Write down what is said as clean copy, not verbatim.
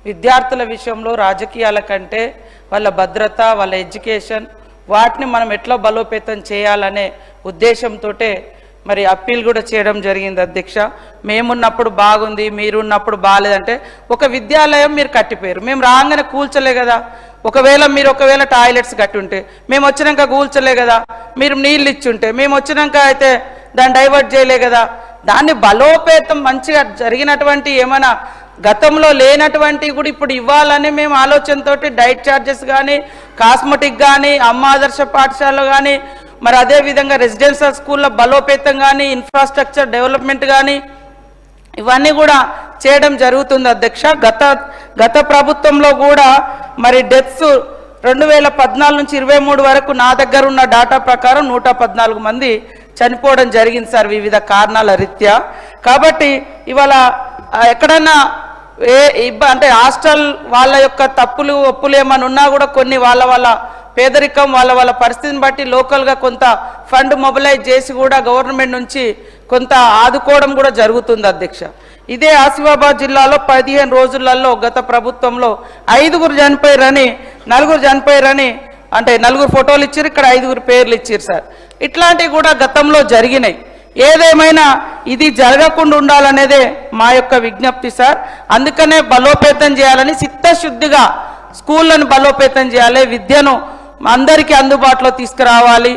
విద్యార్థుల విషయంలో రాజకీయాల కంటే వాళ్ళ భద్రత, వాళ్ళ ఎడ్యుకేషన్, వాటిని మనం ఎట్లా బలోపేతం చేయాలనే ఉద్దేశంతో మరి అప్పీల్ కూడా చేయడం జరిగింది అధ్యక్ష. మేమున్నప్పుడు బాగుంది, మీరున్నప్పుడు బాగాలేదంటే ఒక విద్యాలయం మీరు కట్టిపోయారు, మేము రాగానే కూల్చలే కదా. ఒకవేళ టాయిలెట్స్ కట్టి ఉంటే మేము వచ్చినాక కూల్చలే కదా. మీరు నీళ్ళు ఇచ్చుంటే మేము వచ్చినాక అయితే దాన్ని డైవర్ట్ చేయలే కదా. దాన్ని బలోపేతం మంచిగా జరిగినటువంటి ఏమైనా గతంలో లేనటువంటి కూడా ఇప్పుడు ఇవ్వాలని మేము ఆలోచనతో డైట్ ఛార్జెస్ కానీ, కాస్మెటిక్ కానీ, అమ్మ ఆదర్శ పాఠశాలలో కానీ, మరి అదేవిధంగా రెసిడెన్షియల్ స్కూళ్ళ బలోపేతం కానీ, ఇన్ఫ్రాస్ట్రక్చర్ డెవలప్మెంట్ కానీ ఇవన్నీ కూడా చేయడం జరుగుతుంది అధ్యక్ష. గత ప్రభుత్వంలో కూడా మరి డెత్స్ 2014 నుంచి 23 వరకు నా దగ్గర ఉన్న డాటా ప్రకారం 114 మంది చనిపోవడం జరిగింది సార్, వివిధ కారణాల రీత్యా. కాబట్టి ఇవాళ ఎక్కడన్నా అంటే హాస్టల్ వాళ్ళ యొక్క తప్పులు ఒప్పులు ఏమైనా ఉన్నా కూడా కొన్ని వాళ్ళ పేదరికం వాళ్ళ పరిస్థితిని బట్టి లోకల్గా కొంత ఫండ్ మొబిలైజ్ చేసి కూడా గవర్నమెంట్ నుంచి కొంత ఆదుకోవడం కూడా జరుగుతుంది అధ్యక్ష. ఇదే ఆసిఫాబాద్ జిల్లాలో 15 రోజులలో గత ప్రభుత్వంలో 5 చనిపోయారని, 4 చనిపోయారని, అంటే 4 ఫోటోలు ఇచ్చారు, ఇక్కడ 5 పేర్లు ఇచ్చారు సార్. ఇట్లాంటివి కూడా గతంలో జరిగినాయి. ఏదేమైనా ఇది జరగకుండా ఉండాలనేదే మా యొక్క విజ్ఞప్తి సార్. అందుకనే బలోపేతం చేయాలని చిత్తశుద్ధిగా స్కూళ్ళను బలోపేతం చేయాలి, విద్యను అందరికీ అందుబాటులో తీసుకురావాలి.